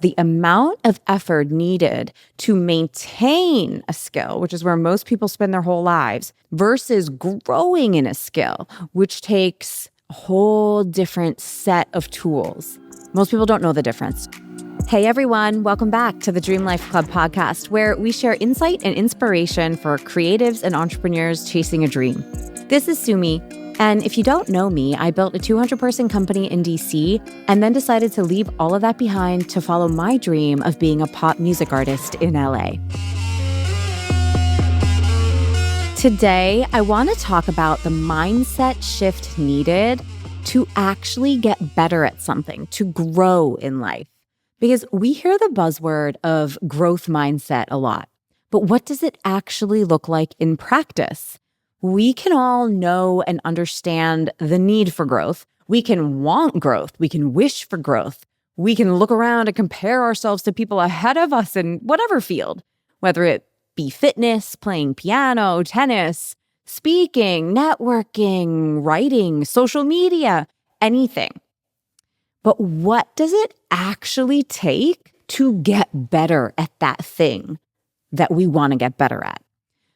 the amount of effort needed to maintain a skill, which is where most people spend their whole lives, versus growing in a skill, which takes a whole different set of tools. Most people don't know the difference. Hey everyone, welcome back to the Dream Life Club podcast, where we share insight and inspiration for creatives and entrepreneurs chasing a dream. This is Sumi, and if you don't know me, I built a 200-person company in DC and then decided to leave all of that behind to follow my dream of being a pop music artist in LA. Today, I want to talk about the mindset shift needed to actually get better at something, to grow in life. Because we hear the buzzword of growth mindset a lot, but what does it actually look like in practice? We can all know and understand the need for growth. We can want growth. We can wish for growth. We can look around and compare ourselves to people ahead of us in whatever field, whether it be fitness, playing piano, tennis, speaking, networking, writing, social media, anything. But what does it actually take to get better at that thing that we want to get better at?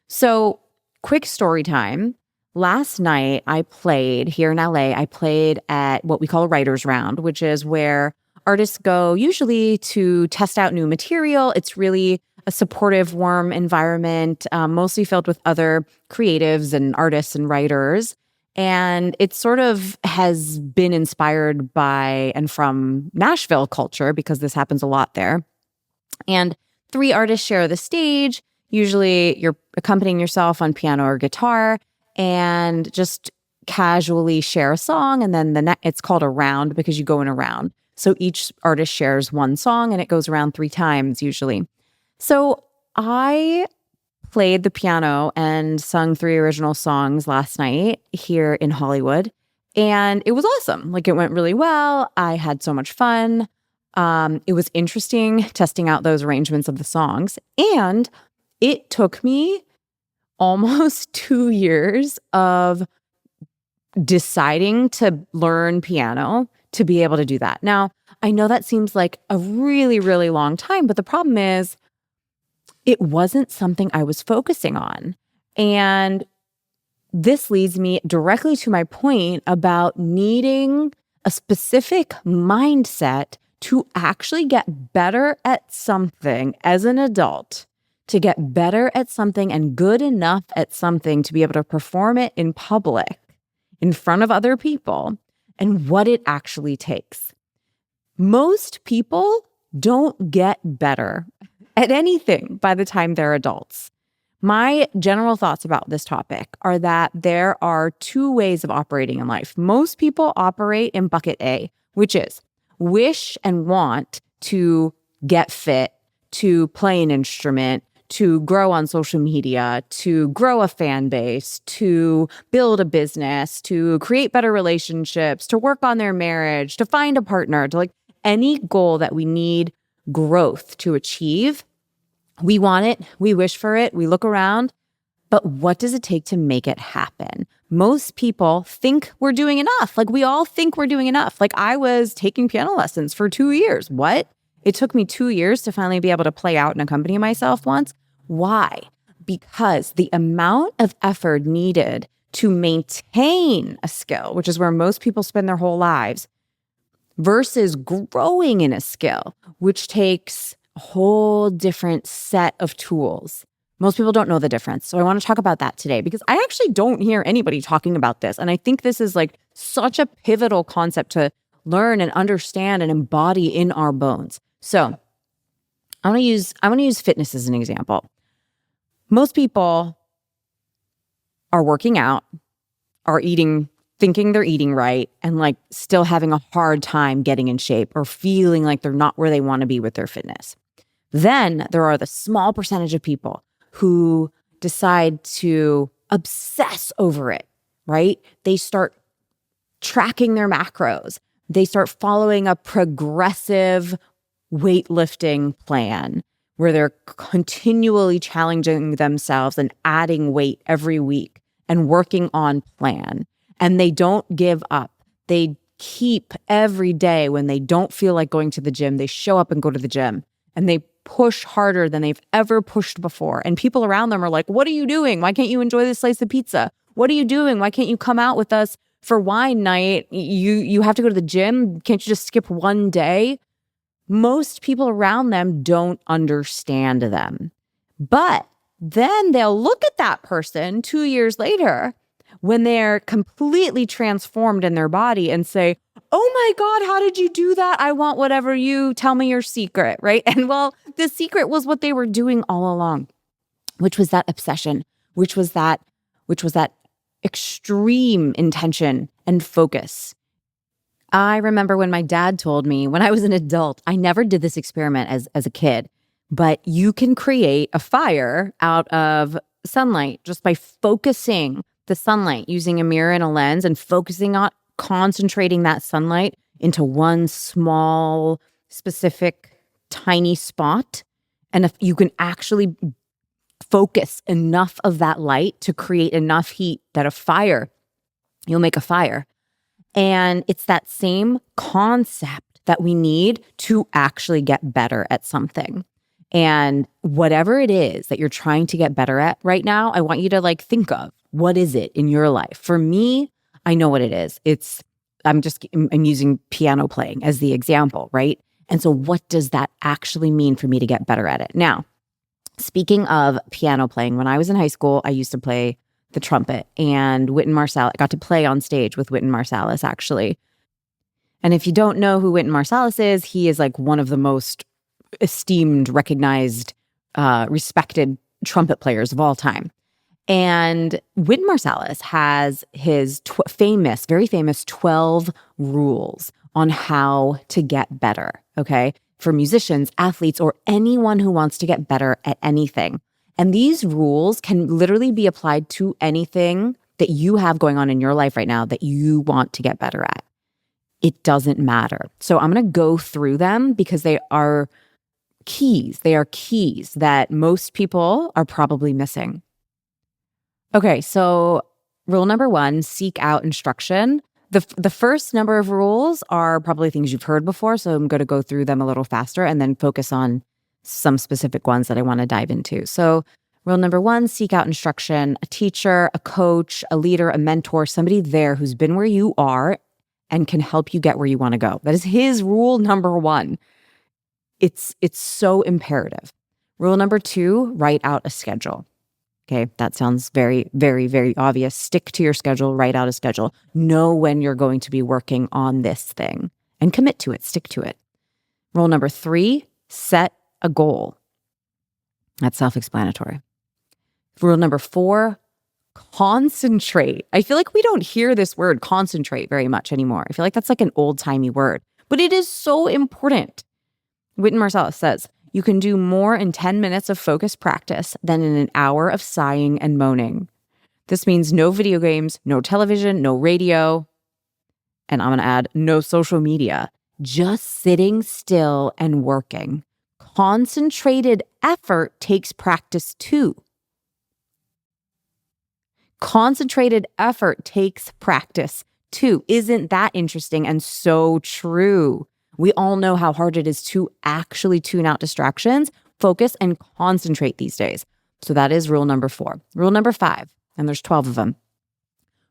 So, quick story time. Last night, I played here in LA. I played at what we call a writer's round, which is where artists go usually to test out new material. It's really a supportive, warm environment, mostly filled with other creatives and artists and writers. And it sort of has been inspired by and from Nashville culture because this happens a lot there. And 3 artists share the stage. Usually you're accompanying yourself on piano or guitar and just casually share a song. And then it's called a round because you go in a round. So each artist shares one song and it goes around 3 times usually. So I played the piano and sung 3 original songs last night here in Hollywood. And it was awesome. Like, it went really well. I had so much fun. It was interesting testing out those arrangements of the songs. And it took me almost 2 years of deciding to learn piano to be able to do that. Now, I know that seems like a really, really long time, but the problem is, it wasn't something I was focusing on. And this leads me directly to my point about needing a specific mindset to actually get better at something as an adult, to get better at something and good enough at something to be able to perform it in public, in front of other people, and what it actually takes. Most people don't get better at anything by the time they're adults. My general thoughts about this topic are that there are 2 ways of operating in life. Most people operate in bucket A, which is wish and want to get fit, to play an instrument, to grow on social media, to grow a fan base, to build a business, to create better relationships, to work on their marriage, to find a partner, to any goal that we need growth to achieve. We want it, we wish for it, we look around, but what does it take to make it happen? Most people think we're doing enough. We all think we're doing enough. I was taking piano lessons for 2 years. What? It took me 2 years to finally be able to play out and accompany myself once. Why? Because the amount of effort needed to maintain a skill, which is where most people spend their whole lives, versus growing in a skill, which takes a whole different set of tools. Most people don't know the difference. So I want to talk about that today because I actually don't hear anybody talking about this. And I think this is such a pivotal concept to learn and understand and embody in our bones. So I want to use fitness as an example. Most people are working out, are eating, thinking they're eating right, and still having a hard time getting in shape or feeling like they're not where they want to be with their fitness. Then there are the small percentage of people who decide to obsess over it, right? They start tracking their macros. They start following a progressive weightlifting plan where they're continually challenging themselves and adding weight every week and working on plan. And they don't give up. They keep every day when they don't feel like going to the gym, they show up and go to the gym and they push harder than they've ever pushed before. And people around them are like, what are you doing? Why can't you enjoy this slice of pizza? What are you doing? Why can't you come out with us for wine night? You have to go to the gym. Can't you just skip one day? Most people around them don't understand them. But then they'll look at that person 2 years later when they're completely transformed in their body and say, oh my God, how did you do that? I want whatever you tell me your secret, right? And well, the secret was what they were doing all along, which was that obsession, which was that extreme intention and focus. I remember when my dad told me when I was an adult, I never did this experiment as a kid, but you can create a fire out of sunlight just by focusing the sunlight, using a mirror and a lens and focusing on concentrating that sunlight into one small, specific, tiny spot. And if you can actually focus enough of that light to create enough heat that you'll make a fire. And it's that same concept that we need to actually get better at something. And whatever it is that you're trying to get better at right now, I want you to think of what is it in your life. For me, I know what it is. I'm using piano playing as the example, right? And so what does that actually mean for me to get better at it? Now, speaking of piano playing, when I was in high school, I used to play the trumpet, and Wynton Marsalis, I got to play on stage with Wynton Marsalis, actually. And if you don't know who Wynton Marsalis is, he is one of the most esteemed, recognized, respected trumpet players of all time. And Wynton Marsalis has his very famous 12 rules on how to get better, okay? For musicians, athletes, or anyone who wants to get better at anything. And these rules can literally be applied to anything that you have going on in your life right now that you want to get better at. It doesn't matter. So I'm going to go through them because they are keys. They are keys that most people are probably missing. Okay, so rule number 1, seek out instruction. The first number of rules are probably things you've heard before, so I'm going to go through them a little faster and then focus on some specific ones that I want to dive into. So rule number 1, seek out instruction, a teacher, a coach, a leader, a mentor, somebody there who's been where you are and can help you get where you want to go. That is his rule number 1. It's so imperative. Rule number 2, write out a schedule. Okay, that sounds very, very, very obvious. Stick to your schedule, write out a schedule. Know when you're going to be working on this thing and commit to it, stick to it. Rule number 3, set a goal. That's self-explanatory. Rule number 4, concentrate. I feel like we don't hear this word concentrate very much anymore. I feel like that's an old-timey word, but it is so important. Wynton Marsalis says, you can do more in 10 minutes of focused practice than in an hour of sighing and moaning. This means no video games, no television, no radio, and I'm going to add no social media, just sitting still and working. Concentrated effort takes practice too. Concentrated effort takes practice too. Isn't that interesting and so true? We all know how hard it is to actually tune out distractions, focus, and concentrate these days. So that is rule number 4. Rule number 5, and there's 12 of them.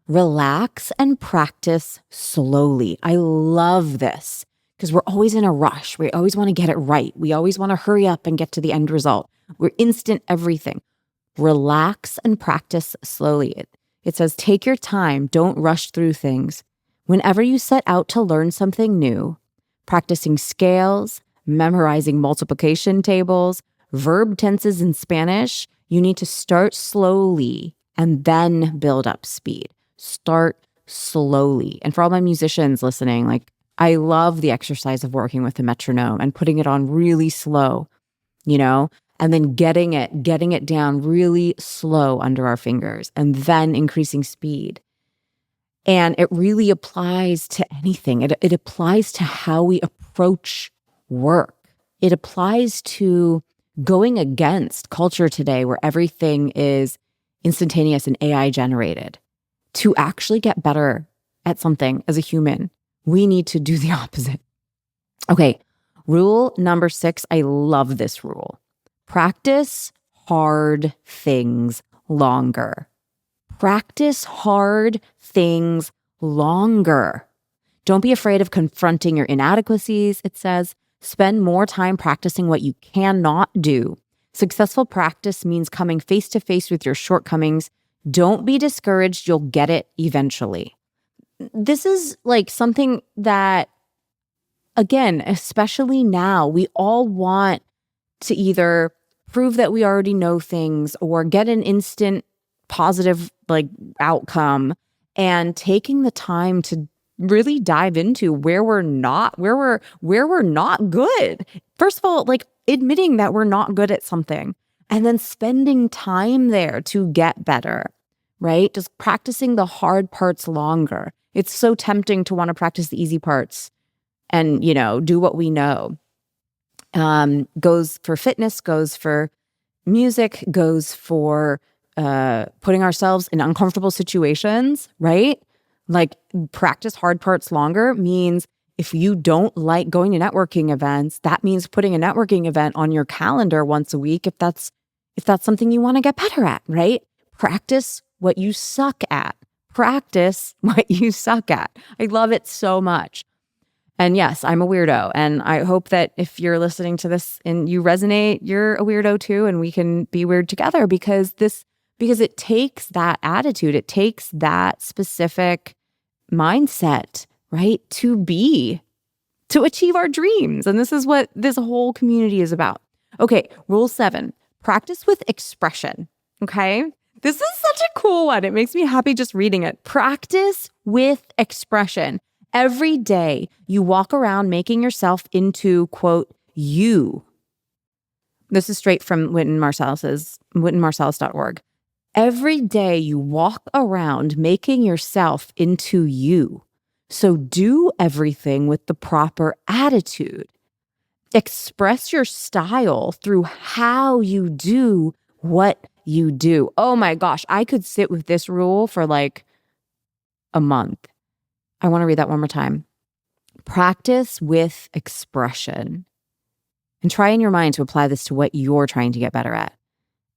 Relax and practice slowly. I love this because we're always in a rush. We always want to get it right. We always want to hurry up and get to the end result. We're instant everything. Relax and practice slowly. It says, take your time. Don't rush through things. Whenever you set out to learn something new, practicing scales, memorizing multiplication tables, verb tenses in Spanish, you need to start slowly and then build up speed. Start slowly. And for all my musicians listening, I love the exercise of working with a metronome and putting it on really slow, and then getting it down really slow under our fingers and then increasing speed. And it really applies to anything. It applies to how we approach work. It applies to going against culture today where everything is instantaneous and AI generated. To actually get better at something as a human, We need to do the opposite. Okay, rule number 6. I love this rule. Practice hard things longer. Practice hard things longer. Don't be afraid of confronting your inadequacies, it says. Spend more time practicing what you cannot do. Successful practice means coming face to face with your shortcomings. Don't be discouraged. You'll get it eventually. This is like something that, again, especially now, we all want to either prove that we already know things or get an instant positive outcome, and taking the time to really dive into where we're not good. First of all, admitting that we're not good at something and then spending time there to get better, right? Just practicing the hard parts longer. It's so tempting to want to practice the easy parts and, do what we know. Goes for fitness, goes for music, goes for putting ourselves in uncomfortable situations, right? Practice hard parts longer means if you don't like going to networking events, that means putting a networking event on your calendar once a week if that's something you want to get better at, right? Practice what you suck at. Practice what you suck at. I love it so much. And yes, I'm a weirdo. And I hope that if you're listening to this and you resonate, you're a weirdo too, and we can be weird together because it takes that attitude, it takes that specific mindset, right? To achieve our dreams. And this is what this whole community is about. Okay, rule 7, practice with expression. Okay. This is such a cool one. It makes me happy just reading it. Practice with expression. Every day you walk around making yourself into, quote, you. This is straight from Wynton Marsalis, wyntonmarsalis.org. Every day you walk around making yourself into you. So do everything with the proper attitude. Express your style through how you do what you do. Oh my gosh, I could sit with this rule for a month. I want to read that one more time. Practice with expression. And try in your mind to apply this to what you're trying to get better at.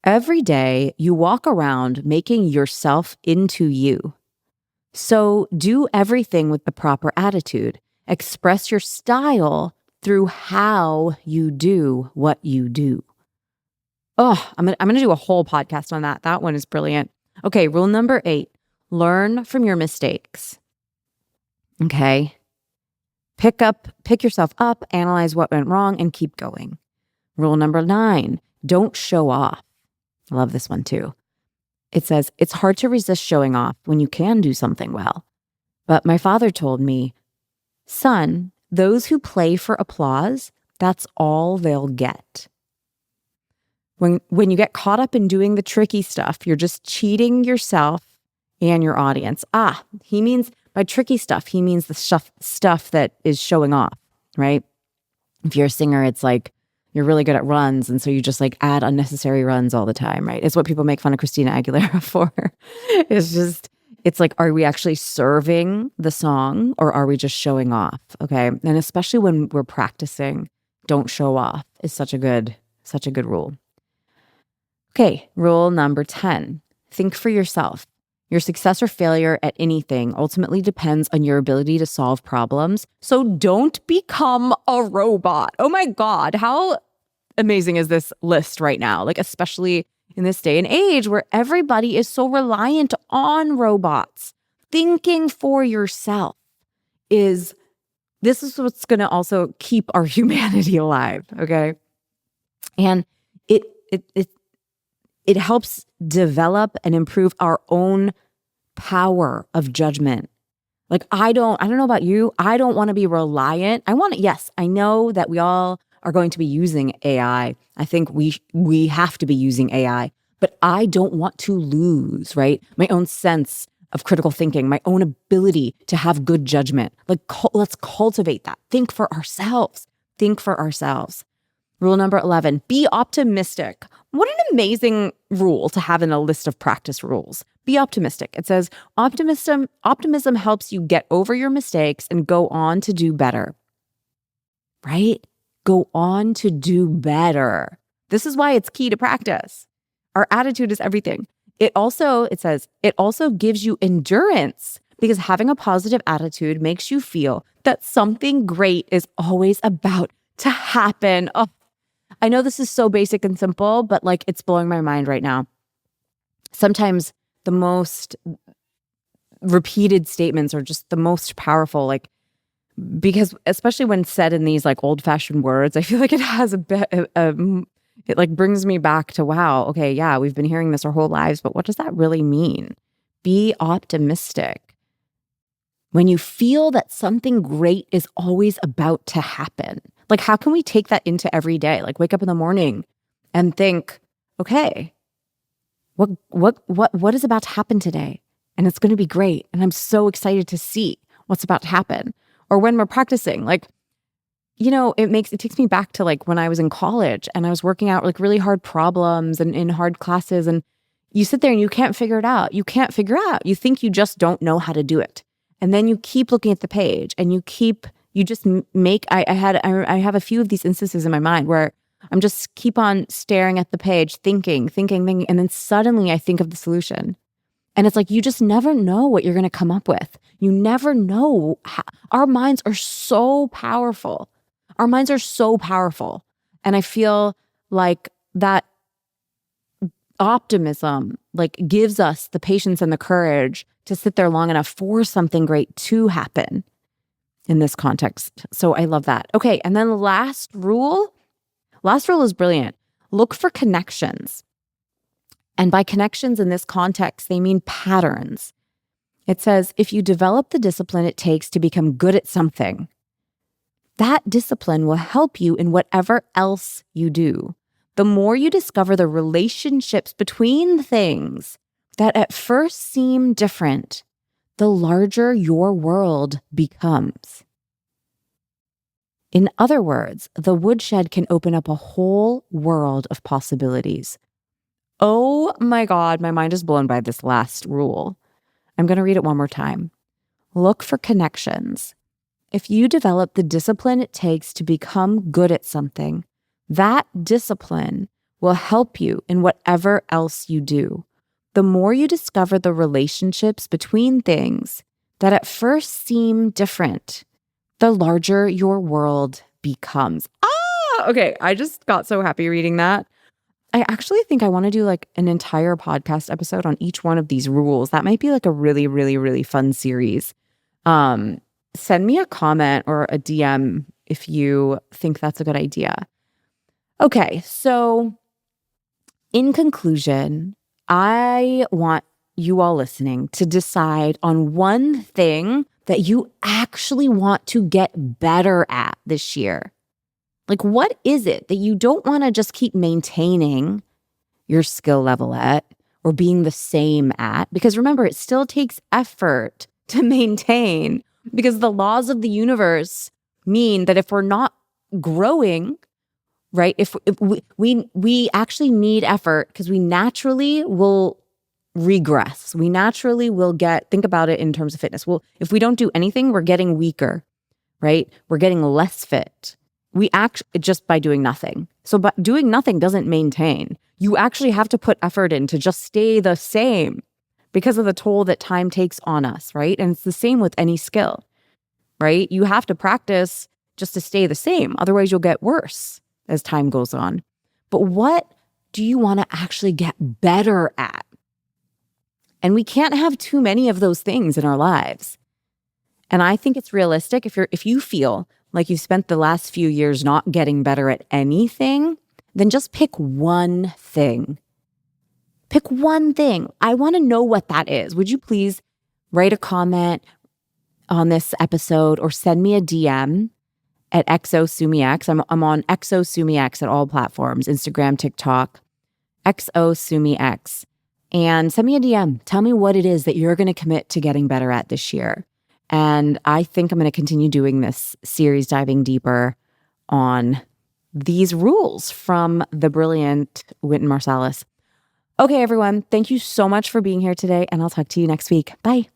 Every day, you walk around making yourself into you. So do everything with the proper attitude. Express your style through how you do what you do. Oh, I'm gonna do a whole podcast on that. That one is brilliant. Okay, rule number 8, learn from your mistakes. Okay. Pick yourself up, analyze what went wrong, and keep going. Rule number 9, don't show off. I love this one too. It says, it's hard to resist showing off when you can do something well. But my father told me, son, those who play for applause, that's all they'll get. When you get caught up in doing the tricky stuff, you're just cheating yourself and your audience. He means by tricky stuff, he means the stuff that is showing off, right? If you're a singer, it's like you're really good at runs, and so you just add unnecessary runs all the time, right? It's what people make fun of Christina Aguilera for. It's like, are we actually serving the song or are we just showing off? Okay. And especially when we're practicing, don't show off is such a good rule. Okay. Rule number 10, think for yourself. Your success or failure at anything ultimately depends on your ability to solve problems. So don't become a robot. Oh my God. How amazing is this list right now? Especially in this day and age where everybody is so reliant on robots. Thinking for yourself this is what's going to also keep our humanity alive. Okay. And it helps develop and improve our own power of judgment. I don't know about you. I don't want to be reliant. Yes, I know that we all are going to be using AI. I think we have to be using AI, but I don't want to lose, right? My own sense of critical thinking, my own ability to have good judgment. Let's cultivate that. Think for ourselves. Rule number 11, be optimistic. What an amazing rule to have in a list of practice rules. Be optimistic. It says optimism helps you get over your mistakes and go on to do better. Right? Go on to do better. This is why it's key to practice. Our attitude is everything. It also gives you endurance because having a positive attitude makes you feel that something great is always about to happen. Oh, I know this is so basic and simple, but like it's blowing my mind right now. Sometimes the most repeated statements are just the most powerful, like, because especially when said in these like old-fashioned words, I feel like it has a bit, it like brings me back to, wow, okay, yeah, we've been hearing this our whole lives, but what does that really mean? Be optimistic. When you feel that something great is always about to happen, like how can we take that into every day? Like wake up in the morning and think, okay, what is about to happen today? And it's going to be great. And I'm so excited to see what's about to happen. Or when we're practicing, like, you know, it takes me back to like when I was in college and I was working out like really hard problems and in hard classes, and you sit there and you can't figure it out. You can't figure out. You think you just don't know how to do it. And then you keep looking at the page and I have a few of these instances in my mind where I'm just keep on staring at the page, thinking, and then suddenly I think of the solution. And it's like, you just never know what you're going to come up with. You never know. Our minds are so powerful. Our minds are so powerful. And I feel like that optimism like gives us the patience and the courage to sit there long enough for something great to happen in this context. So I love that. Okay. And then the last rule is brilliant. Look for connections. And by connections in this context, they mean patterns. It says, if you develop the discipline it takes to become good at something, that discipline will help you in whatever else you do. The more you discover the relationships between things that at first seem different, the larger your world becomes. In other words, the woodshed can open up a whole world of possibilities. Oh my God, my mind is blown by this last rule. I'm going to read it one more time. Look for connections. If you develop the discipline it takes to become good at something, that discipline will help you in whatever else you do. The more you discover the relationships between things that at first seem different, the larger your world becomes. Okay. I just got so happy reading that. I actually think I want to do like an entire podcast episode on each one of these rules. That might be like a really, really, really fun series. Send me a comment or a DM if you think that's a good idea. Okay, so in conclusion, I want you all listening to decide on one thing that you actually want to get better at this year. Like, what is it that you don't want to just keep maintaining your skill level at or being the same at? Because remember, it still takes effort to maintain, because the laws of the universe mean that if we're not growing, right, if we actually need effort, because we naturally will regress. We naturally will think about it in terms of fitness. Well, if we don't do anything, we're getting weaker, right? We're getting less fit. We act just by doing nothing. So, but doing nothing doesn't maintain. You actually have to put effort in to just stay the same because of the toll that time takes on us, right? And it's the same with any skill, right? You have to practice just to stay the same. Otherwise, you'll get worse as time goes on. But what do you want to actually get better at? And we can't have too many of those things in our lives. And I think it's realistic if you feel like you've spent the last few years not getting better at anything, then just pick one thing. Pick one thing. I want to know what that is. Would you please write a comment on this episode or send me a DM at XOSumiX. I'm on XOSumiX at all platforms, Instagram, TikTok, XOSumiX. And send me a DM. Tell me what it is that you're going to commit to getting better at this year. And I think I'm going to continue doing this series, diving deeper on these rules from the brilliant Wynton Marsalis. Okay, everyone, thank you so much for being here today, and I'll talk to you next week. Bye.